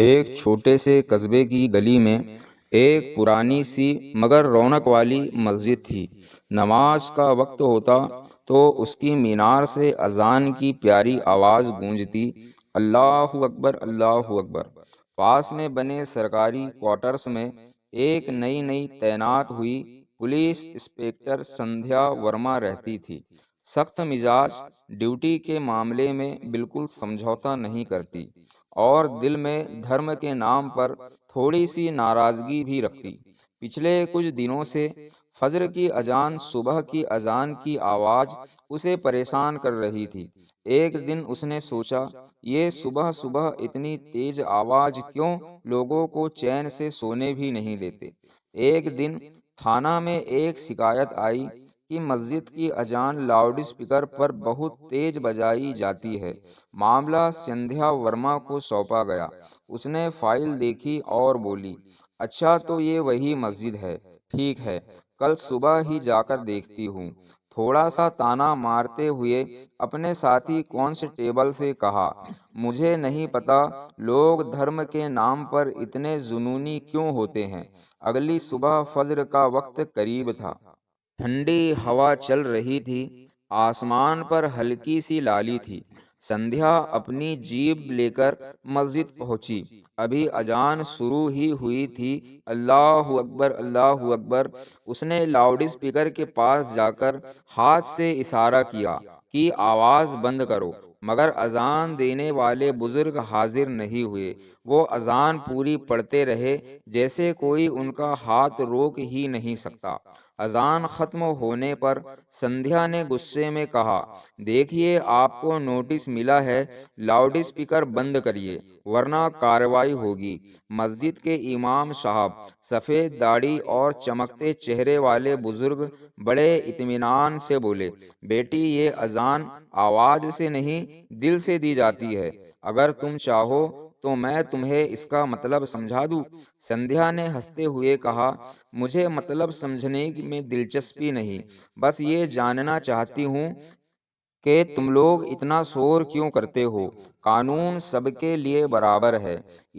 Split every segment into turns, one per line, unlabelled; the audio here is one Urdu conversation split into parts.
ایک چھوٹے سے قصبے کی گلی میں ایک پرانی سی مگر رونق والی مسجد تھی۔ نماز کا وقت ہوتا تو اس کی مینار سے اذان کی پیاری آواز گونجتی، اللہ اکبر اللہ اکبر۔ پاس میں بنے سرکاری کوارٹرز میں ایک نئی تعینات ہوئی پولیس انسپکٹر سندھیا ورما رہتی تھی۔ سخت مزاج، ڈیوٹی کے معاملے میں بالکل سمجھوتا نہیں کرتی اور دل میں دھرم کے نام پر تھوڑی سی ناراضگی بھی رکھتی۔ پچھلے کچھ دنوں سے فجر کی اذان، صبح کی اذان کی آواز اسے پریشان کر رہی تھی۔ ایک دن اس نے سوچا، یہ صبح صبح اتنی تیز آواز کیوں؟ لوگوں کو چین سے سونے بھی نہیں دیتے۔ ایک دن تھانہ میں ایک شکایت آئی کہ مسجد کی اذان لاؤڈ اسپیکر پر بہت تیز بجائی جاتی ہے۔ معاملہ سندھیا ورما کو سونپا گیا۔ اس نے فائل دیکھی اور بولی، اچھا تو یہ وہی مسجد ہے، ٹھیک ہے، کل صبح ہی جا کر دیکھتی ہوں۔ تھوڑا سا طعنہ مارتے ہوئے اپنے ساتھی کانسٹیبل سے کہا، مجھے نہیں پتا لوگ دھرم کے نام پر اتنے جنونی کیوں ہوتے ہیں۔ اگلی صبح فجر کا وقت قریب تھا۔ ٹھنڈی ہوا چل رہی تھی، آسمان پر ہلکی سی لالی تھی۔ سندھیا اپنی جیپ لے کر مسجد پہنچی۔ ابھی اذان شروع ہی ہوئی تھی۔ اللہ اکبر اللہ اکبر۔ اس نے لاؤڈ اسپیکر کے پاس جا کر ہاتھ سے اشارہ کیا کہ آواز بند کرو، مگر اذان دینے والے بزرگ حاضر نہیں ہوئے۔ وہ اذان پوری پڑھتے رہے جیسے کوئی ان کا ہاتھ روک ہی نہیں سکتا۔ اذان ختم ہونے پر سندھیا نے غصے میں کہا، دیکھیے آپ کو نوٹس ملا ہے، لاؤڈ اسپیکر بند کریے ورنہ کارروائی ہوگی۔ مسجد کے امام صاحب، سفید داڑھی اور چمکتے چہرے والے بزرگ، بڑے اطمینان سے بولے، بیٹی یہ اذان آواز سے نہیں دل سے دی جاتی ہے، اگر تم چاہو تو میں تمہیں اس کا مطلب سمجھا دوں۔ سندھیا نے ہنستے ہوئے کہا، مجھے مطلب سمجھنے میں دلچسپی نہیں، بس یہ جاننا چاہتی ہوں کہ تم لوگ اتنا شور کیوں کرتے ہو؟ قانون سب کے لیے برابر ہے۔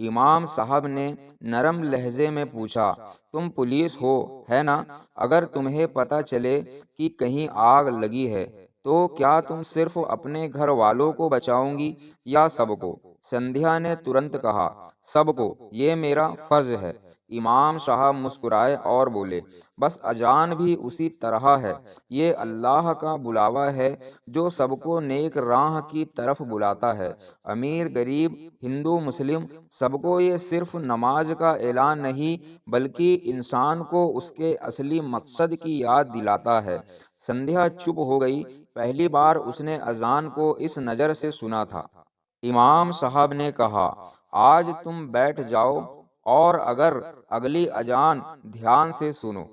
امام صاحب نے نرم لہجے میں پوچھا، تم پولیس ہو، ہے نا؟ اگر تمہیں پتہ چلے کہ کہیں آگ لگی ہے تو کیا تم صرف اپنے گھر والوں کو بچاؤ گی یا سب کو؟ سندھیا نے ترنت کہا، سب کو، یہ میرا فرض ہے۔ امام صاحب مسکرائے اور بولے، بس اذان بھی اسی طرح ہے، یہ اللہ کا بلاوا ہے جو سب کو نیک راہ کی طرف بلاتا ہے۔ امیر غریب، ہندو مسلم، سب کو یہ صرف نماز کا اعلان نہیں بلکہ انسان کو اس کے اصلی مقصد کی یاد دلاتا ہے۔ سندھیا چپ ہو گئی، پہلی بار اس نے اذان کو اس نظر سے سنا تھا۔ امام صاحب نے کہا، آج تم بیٹھ جاؤ اور اگر اگلی اذان دھیان سے سنو،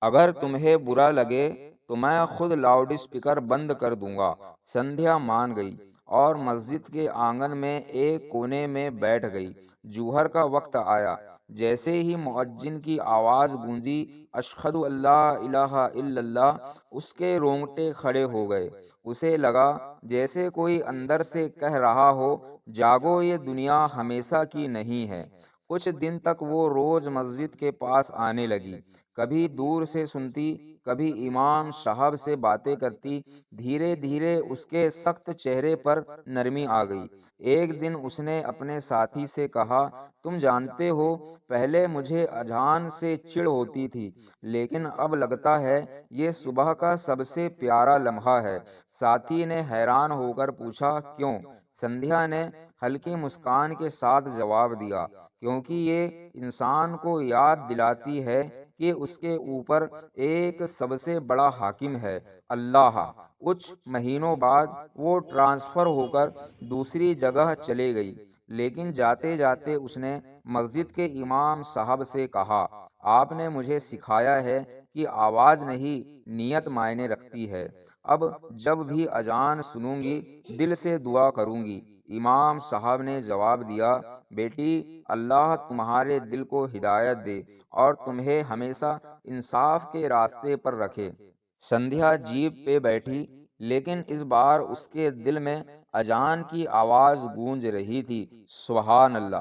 اگر تمہیں برا لگے تو میں خود لاؤڈ اسپیکر بند کر دوں گا۔ سندھیا مان گئی اور مسجد کے آنگن میں ایک کونے میں بیٹھ گئی۔ ظہر کا وقت آیا۔ جیسے ہی مؤذن کی آواز گونجی، اشہد ان لا الہ الا اللہ، اس کے رونگٹے کھڑے ہو گئے۔ اسے لگا جیسے کوئی اندر سے کہہ رہا ہو، جاگو، یہ دنیا ہمیشہ کی نہیں ہے۔ کچھ دن تک وہ روز مسجد کے پاس آنے لگی، کبھی دور سے سنتی، کبھی امام صاحب سے باتیں کرتی۔ دھیرے دھیرے اس کے سخت چہرے پر نرمی آ گئی۔ ایک دن اس نے اپنے ساتھی سے کہا، تم جانتے ہو پہلے مجھے اذان سے چڑ ہوتی تھی، لیکن اب لگتا ہے یہ صبح کا سب سے پیارا لمحہ ہے۔ ساتھی نے حیران ہو کر پوچھا، کیوں؟ سندھیا نے ہلکی مسکان کے ساتھ جواب دیا، کیونکہ یہ انسان کو یاد دلاتی ہے کہ اس کے اوپر ایک سب سے بڑا حاکم ہے، اللہ۔ کچھ مہینوں بعد وہ ٹرانسفر ہو کر دوسری جگہ چلے گئی، لیکن جاتے جاتے اس نے مسجد کے امام صاحب سے کہا، آپ نے مجھے سکھایا ہے کہ آواز نہیں، نیت معنی رکھتی ہے۔ اب جب بھی اذان سنوں گی دل سے دعا کروں گی۔ امام صاحب نے جواب دیا، بیٹی، اللہ تمہارے دل کو ہدایت دے اور تمہیں ہمیشہ انصاف کے راستے پر رکھے۔ سندھیا جیپ پہ بیٹھی، لیکن اس بار اس کے دل میں اذان کی آواز گونج رہی تھی، سبحان اللہ۔